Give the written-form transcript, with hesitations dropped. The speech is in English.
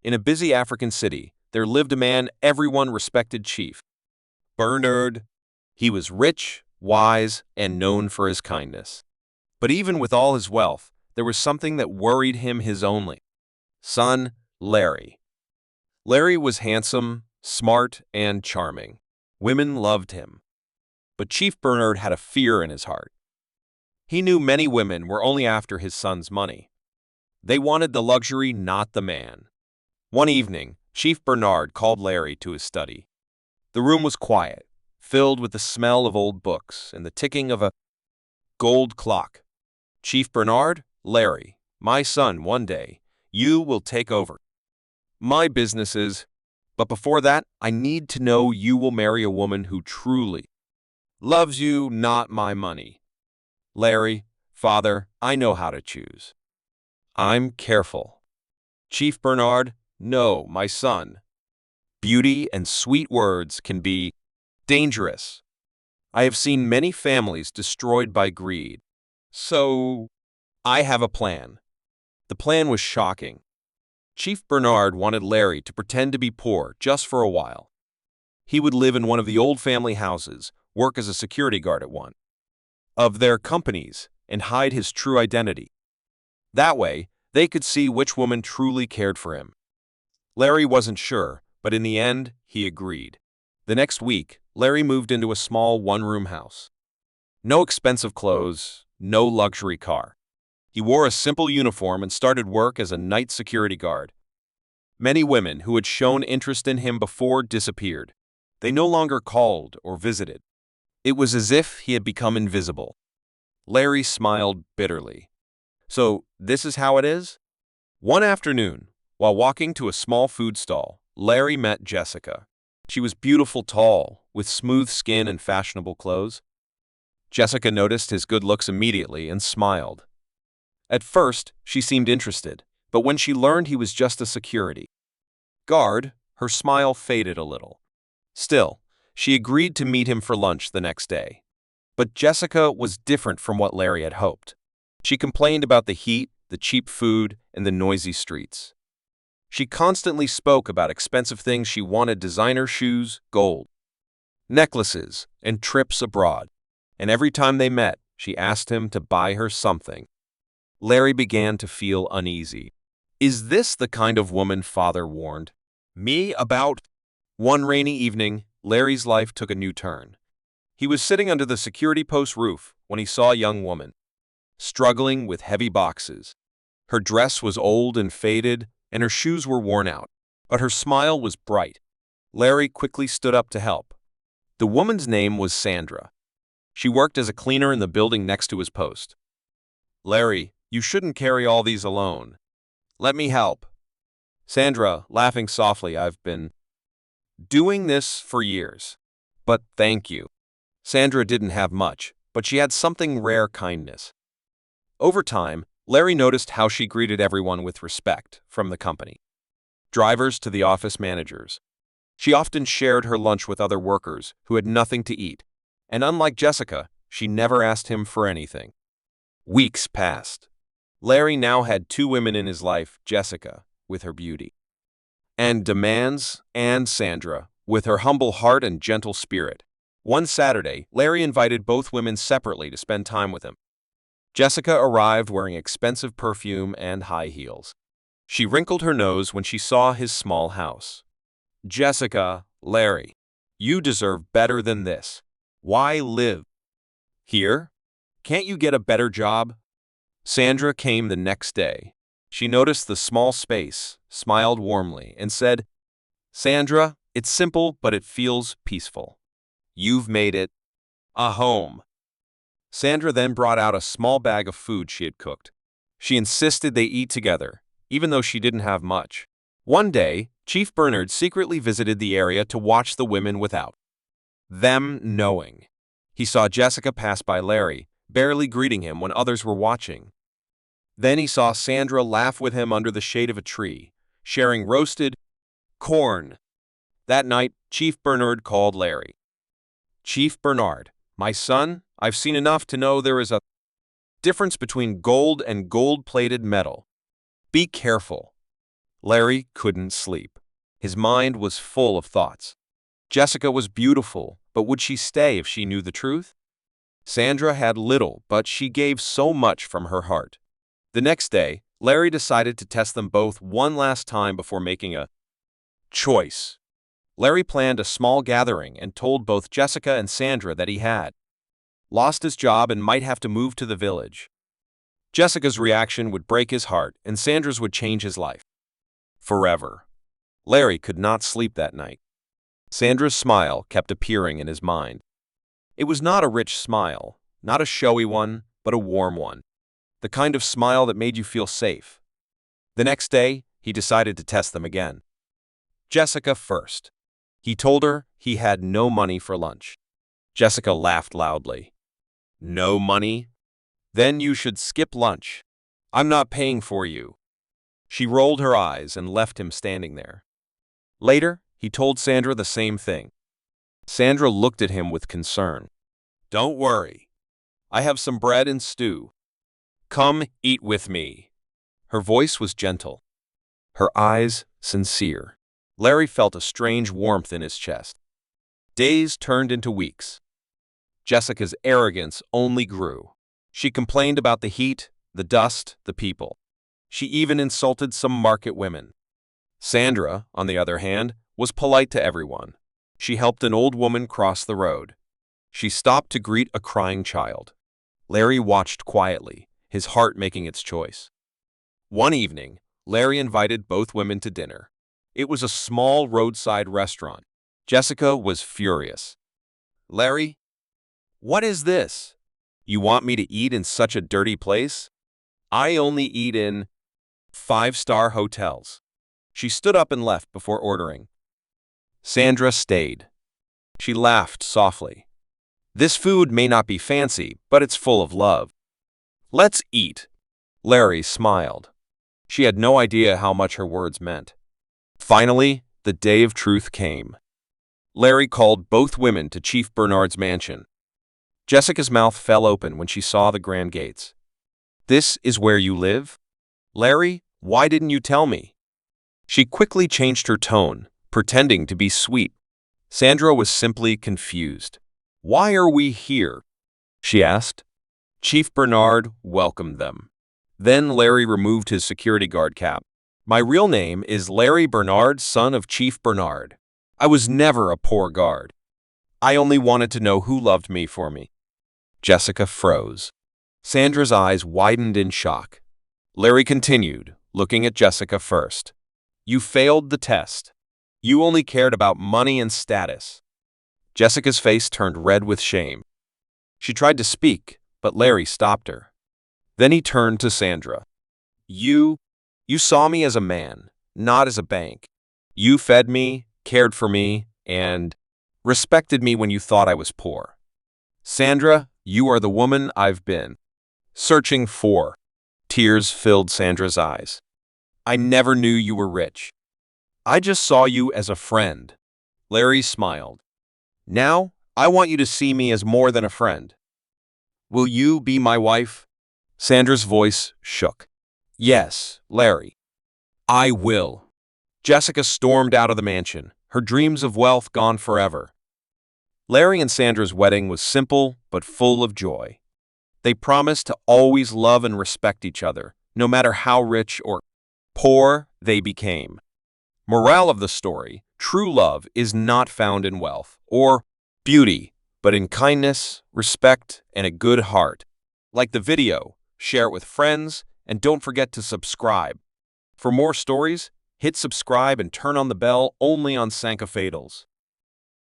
In a busy African city, there lived a man everyone respected, Chief Bernard. He was rich, wise, and known for his kindness. But even with all his wealth, there was something that worried him, his only son, Larry. Larry was handsome, smart, and charming. Women loved him. But Chief Bernard had a fear in his heart. He knew many women were only after his son's money. They wanted the luxury, not the man. One evening, Chief Bernard called Larry to his study. The room was quiet, filled with the smell of old books and the ticking of a gold clock. Chief Bernard, Larry, my son, one day, you will take over my businesses, but before that, I need to know you will marry a woman who truly loves you, not my money. Larry, father, I know how to choose. I'm careful. Chief Bernard, no, my son. Beauty and sweet words can be dangerous. I have seen many families destroyed by greed. So, I have a plan. The plan was shocking. Chief Bernard wanted Larry to pretend to be poor just for a while. He would live in one of the old family houses, work as a security guard at one of their companies, and hide his true identity. That way, they could see which woman truly cared for him. Larry wasn't sure, but in the end, he agreed. The next week, Larry moved into a small one-room house. No expensive clothes, no luxury car. He wore a simple uniform and started work as a night security guard. Many women who had shown interest in him before disappeared. They no longer called or visited. It was as if he had become invisible. Larry smiled bitterly. So, this is how it is? One afternoon, while walking to a small food stall, Larry met Jessica. She was beautiful, tall, with smooth skin and fashionable clothes. Jessica noticed his good looks immediately and smiled. At first, she seemed interested, but when she learned he was just a security guard, her smile faded a little. Still, she agreed to meet him for lunch the next day. But Jessica was different from what Larry had hoped. She complained about the heat, the cheap food, and the noisy streets. She constantly spoke about expensive things she wanted: designer shoes, gold necklaces, and trips abroad. And every time they met, she asked him to buy her something. Larry began to feel uneasy. Is this the kind of woman father warned me about? One rainy evening, Larry's life took a new turn. He was sitting under the security post roof when he saw a young woman struggling with heavy boxes. Her dress was old and faded, and her shoes were worn out, but her smile was bright. Larry quickly stood up to help. The woman's name was Sandra. She worked as a cleaner in the building next to his post. Larry, you shouldn't carry all these alone. Let me help. Sandra, laughing softly, I've been doing this for years. But thank you. Sandra didn't have much, but she had something rare: kindness. Over time, Larry noticed how she greeted everyone with respect, from the company drivers to the office managers. She often shared her lunch with other workers who had nothing to eat, and unlike Jessica, she never asked him for anything. Weeks passed. Larry now had two women in his life: Jessica, with her beauty and demands, and Sandra, with her humble heart and gentle spirit. One Saturday, Larry invited both women separately to spend time with him. Jessica arrived wearing expensive perfume and high heels. She wrinkled her nose when she saw his small house. Jessica, Larry, you deserve better than this. Why live here? Can't you get a better job? Sandra came the next day. She noticed the small space, smiled warmly, and said, Sandra, it's simple, but it feels peaceful. You've made it a home. Sandra then brought out a small bag of food she had cooked. She insisted they eat together, even though she didn't have much. One day, Chief Bernard secretly visited the area to watch the women without them knowing. He saw Jessica pass by Larry, barely greeting him when others were watching. Then he saw Sandra laugh with him under the shade of a tree, sharing roasted corn. That night, Chief Bernard called Larry. Chief Bernard, my son, I've seen enough to know there is a difference between gold and gold-plated metal. Be careful. Larry couldn't sleep. His mind was full of thoughts. Jessica was beautiful, but would she stay if she knew the truth? Sandra had little, but she gave so much from her heart. The next day, Larry decided to test them both one last time before making a choice. Larry planned a small gathering and told both Jessica and Sandra that he had lost his job and might have to move to the village. Jessica's reaction would break his heart, and Sandra's would change his life forever. Larry could not sleep that night. Sandra's smile kept appearing in his mind. It was not a rich smile, not a showy one, but a warm one. The kind of smile that made you feel safe. The next day, he decided to test them again. Jessica first. He told her he had no money for lunch. Jessica laughed loudly. No money? Then you should skip lunch. I'm not paying for you. She rolled her eyes and left him standing there. Later, he told Sandra the same thing. Sandra looked at him with concern. Don't worry. I have some bread and stew. Come eat with me. Her voice was gentle. Her eyes sincere. Larry felt a strange warmth in his chest. Days turned into weeks. Jessica's arrogance only grew. She complained about the heat, the dust, the people. She even insulted some market women. Sandra, on the other hand, was polite to everyone. She helped an old woman cross the road. She stopped to greet a crying child. Larry watched quietly, his heart making its choice. One evening, Larry invited both women to dinner. It was a small roadside restaurant. Jessica was furious. Larry, what is this? You want me to eat in such a dirty place? I only eat in five-star hotels. She stood up and left before ordering. Sandra stayed. She laughed softly. This food may not be fancy, but it's full of love. Let's eat. Larry smiled. She had no idea how much her words meant. Finally, the day of truth came. Larry called both women to Chief Bernard's mansion. Jessica's mouth fell open when she saw the grand gates. This is where you live? Larry, why didn't you tell me? She quickly changed her tone, pretending to be sweet. Sandra was simply confused. Why are we here? She asked. Chief Bernard welcomed them. Then Larry removed his security guard cap. My real name is Larry Bernard, son of Chief Bernard. I was never a poor guard. I only wanted to know who loved me for me. Jessica froze. Sandra's eyes widened in shock. Larry continued, looking at Jessica first. You failed the test. You only cared about money and status. Jessica's face turned red with shame. She tried to speak, but Larry stopped her. Then he turned to Sandra. You saw me as a man, not as a bank. You fed me, cared for me, and respected me when you thought I was poor. Sandra, you are the woman I've been searching for. Tears filled Sandra's eyes. I never knew you were rich. I just saw you as a friend. Larry smiled. Now, I want you to see me as more than a friend. Will you be my wife? Sandra's voice shook. Yes, Larry. I will. Jessica stormed out of the mansion, her dreams of wealth gone forever. Larry and Sandra's wedding was simple but full of joy. They promised to always love and respect each other, no matter how rich or poor they became. Morale of the story, true love is not found in wealth or beauty, but in kindness, respect, and a good heart. Like the video, share it with friends, and don't forget to subscribe. For more stories, hit subscribe and turn on the bell only on Fatales.